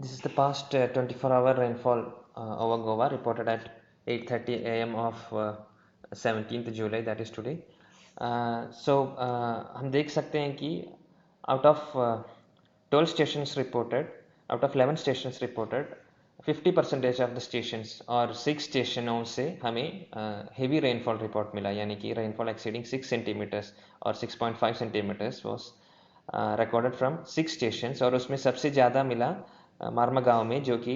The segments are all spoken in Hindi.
This is the past 24-hour rainfall over Goa reported at 8:30 a.m. of 17th July, that is today. हम देख सकते हैं कि out of 12 stations reported, out of 11 stations reported, 50% of the stations और 6 स्टेशनों से हमें हेवी रेनफॉल रिपोर्ट मिला, यानी कि रेनफॉल एक्सीडिंग 6 सेंटीमीटर्स और 6.5 centimetres was recorded from 6 stations. और उसमें सबसे ज़्यादा मिला मारमागांव में, जो कि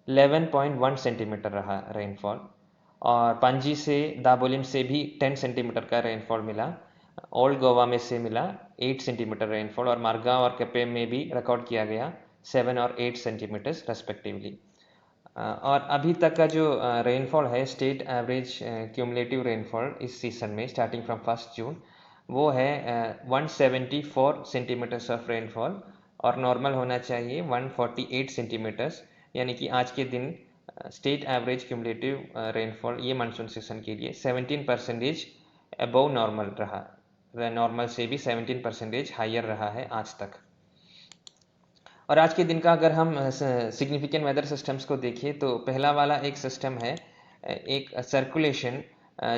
11.1 सेंटीमीटर रहा रेनफॉल। और पांजी से दाबोलिम से भी 10 सेंटीमीटर का रेनफॉल मिला। ओल्ड गोवा में से मिला 8 सेंटीमीटर रेनफॉल, और मारगांव और कपे में भी रिकॉर्ड किया गया 7 और 8 सेंटीमीटर्स रेस्पेक्टिवली। और अभी तक का जो रेनफॉल है, स्टेट एवरेज क्यूमुलेटिव रेनफॉल इस सीज़न में स्टार्टिंग फ्रॉम 1 जून, वो है 174 सेंटीमीटर्स ऑफ रेनफॉल, और नॉर्मल होना चाहिए 148 सेंटीमीटर्स। यानी कि आज के दिन स्टेट एवरेज क्यूमुलेटिव रेनफॉल ये मानसून सीजन के लिए 17% अबव नॉर्मल रहा। नॉर्मल से भी 17% हायर रहा है आज तक। और आज के दिन का अगर हम सिग्निफिकेंट वेदर सिस्टम्स को देखें तो पहला वाला एक सिस्टम है, एक सर्कुलेशन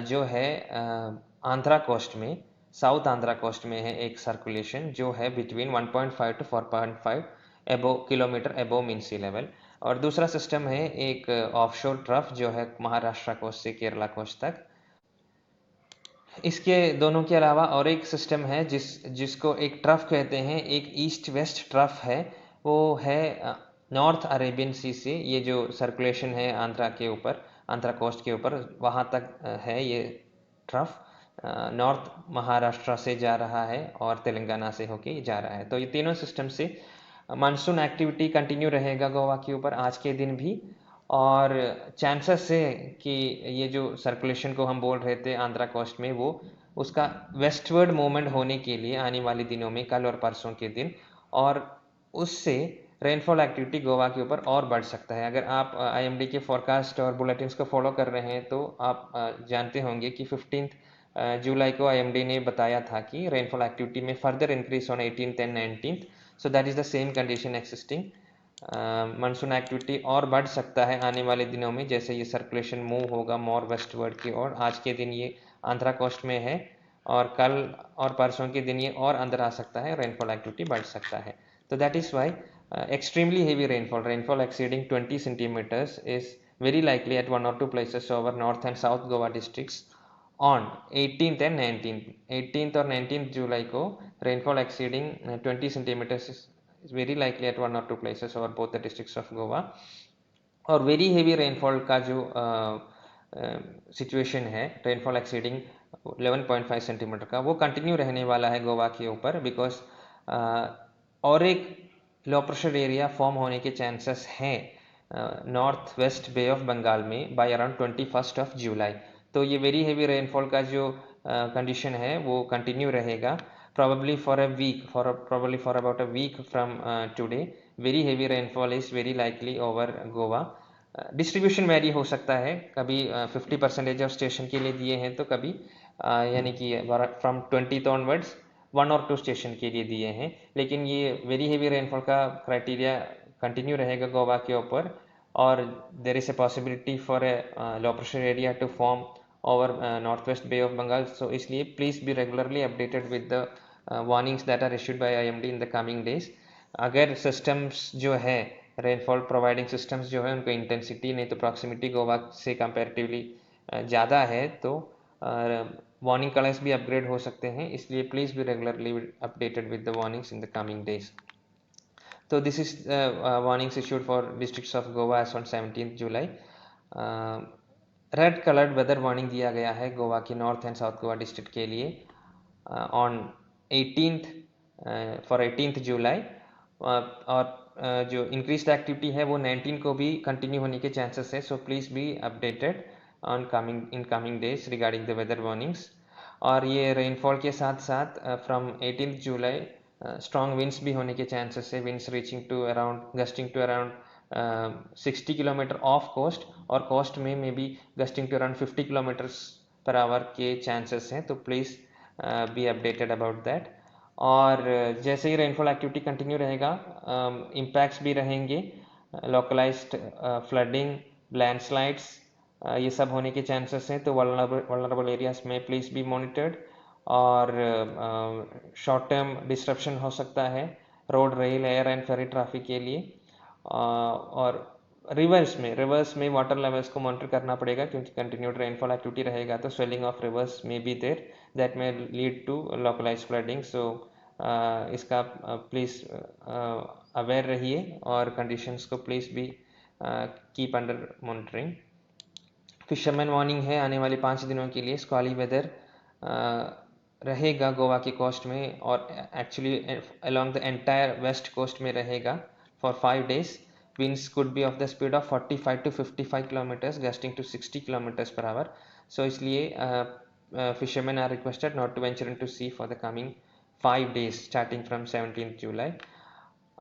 जो है आंध्रा कोस्ट में, साउथ आंध्रा कोस्ट में है एक सर्कुलेशन जो है between 1.5 to 4.5 kilometre above mean sea level. और दूसरा सिस्टम है एक ऑफशोर ट्रफ जो है महाराष्ट्र कोस्ट से केरला कोस्ट तक। इसके दोनों के अलावा और एक सिस्टम है जिसको एक ट्रफ कहते हैं, एक ईस्ट वेस्ट ट्रफ है। वो है नॉर्थ अरेबियन सी से ये जो सर्कुलेशन है आंध्रा के ऊपर, आंध्रा कोस्ट के ऊपर, वहाँ तक है ये ट्रफ। नॉर्थ महाराष्ट्र से जा रहा है और तेलंगाना से होके जा रहा है। तो ये तीनों सिस्टम से मानसून एक्टिविटी कंटिन्यू रहेगा गोवा के ऊपर आज के दिन भी। और चांसेस है कि ये जो सर्कुलेशन को हम बोल रहे थे आंध्रा कोस्ट में, वो उसका वेस्टवर्ड मूवमेंट होने के लिए आने वाले दिनों में, कल और परसों के दिन, और उससे रेनफॉल एक्टिविटी गोवा के ऊपर और बढ़ सकता है। अगर आप आईएमडी के फोरकास्ट और बुलेटिन्स को फॉलो कर रहे हैं तो आप जानते होंगे कि 15 जुलाई को आईएमडी ने बताया था कि रेनफॉल एक्टिविटी में further increase on 18th and 19th। So that is the same condition existing. Monsoon activity और बढ़ सकता है आने वाले दिनों में, जैसे ये सर्कुलेशन मूव होगा मोर वेस्टवर्ड की ओर। आज के दिन ये आंध्रा कोस्ट में है और कल और परसों के दिन ये और अंदर आ सकता है, रेनफॉल एक्टिविटी बढ़ सकता है। तो that is why extremely heavy rainfall exceeding 20 centimeters is very likely at one or two places over North and South Goa districts on 18th and 19th। 18th और 19th जुलाई को rainfall exceeding 20 centimeters is very likely at one or two places over both the districts of Goa। और वेरी हेवी रेनफॉल का जो सिचुएशन है, रेनफॉल एक्सीडिंग 11.5 सेंटीमीटर का, वो कंटिन्यू रहने वाला है गोवा के ऊपर, बिकॉज और एक लो प्रेशर एरिया फॉर्म होने के चांसेस हैं north west bay of Bengal में बाय अराउंड 21 जुलाई। तो ये वेरी हेवी रेनफॉल का जो कंडीशन है वो कंटिन्यू रहेगा probably for a week, probably for about a week from today। Very heavy rainfall is very likely over Goa. Distribution very हो सकता है, कभी 50% ऑफ स्टेशन के लिए दिए हैं तो कभी यानी कि फ्रॉम 20th ऑनवर्ड्स 1 और 2 स्टेशन के लिए दिए हैं। लेकिन ये वेरी हेवी रेनफॉल का क्राइटेरिया कंटिन्यू रहेगा गोवा के ऊपर, और there is a possibility for a low pressure area to form over north west bay of Bengal. So इसलिए please be regularly updated with the warnings that are issued by IMD in the coming days. अगर सिस्टम्स जो है रेनफॉल प्रोवाइडिंग सिस्टम्स जो है उनको इंटेंसिटी नहीं तो प्रॉक्सिमिटी गोवा से कंपैरेटिवली ज़्यादा है, तो वार्निंग कलर्स भी अपग्रेड हो सकते हैं। इसलिए please be regularly updated with the warnings in the coming days. तो this is warnings issued for districts of Goa as on 17th July. Red coloured weather warning दिया गया है गोवा की north and south Goa district के लिए ऑन 18th फॉर 18th जुलाई। और जो इंक्रीज एक्टिविटी है वो 19 को भी कंटिन्यू होने के चांसेस है। So please be updated on coming days regarding the weather warnings. और ये रेनफॉल के साथ साथ from 18th July strong winds भी होने के चांसेस है, winds reaching to around gusting to around 60 kilometre off coast, और कोस्ट में भी gusting to around 50 kilometres per hour के चांसेस हैं। तो please be updated about that. और जैसे ही रेनफॉल एक्टिविटी कंटिन्यू रहेगा, इम्पैक्ट्स भी रहेंगे, लोकलाइज्ड फ्लडिंग, लैंडस्लाइड्स, ये सब होने के चांसेस हैं। तो वल्नरेबल एरियाज में प्लीज़ बी मॉनिटर्ड। और शॉर्ट टर्म डिस्ट्रप्शन हो सकता है road, rail, air and ferry traffic के लिए। और रिवर्स में वाटर लेवल्स को मॉनिटर करना पड़ेगा, क्योंकि कंटिन्यूड रेनफॉल एक्टिविटी रहेगा तो स्वेलिंग ऑफ रिवर्स में बी देयर, दैट में लीड टू लोकलाइज फ्लडिंग। सो इसका प्लीज़ अवेयर रहिए और कंडीशंस को प्लीज़ भी keep under monitoring. Fisherman warning है आने वाले 5 दिनों के लिए स्क्वाली वेदर रहेगा गोवा के कोस्ट में, और actually along the entire west coast में रहेगा for 5 days। winds could be of the speed of 45 to 55 kilometers gusting to 60 kilometers per hour। so इसलिए fishermen are requested not to venture into sea for the coming 5 days starting from 17th July।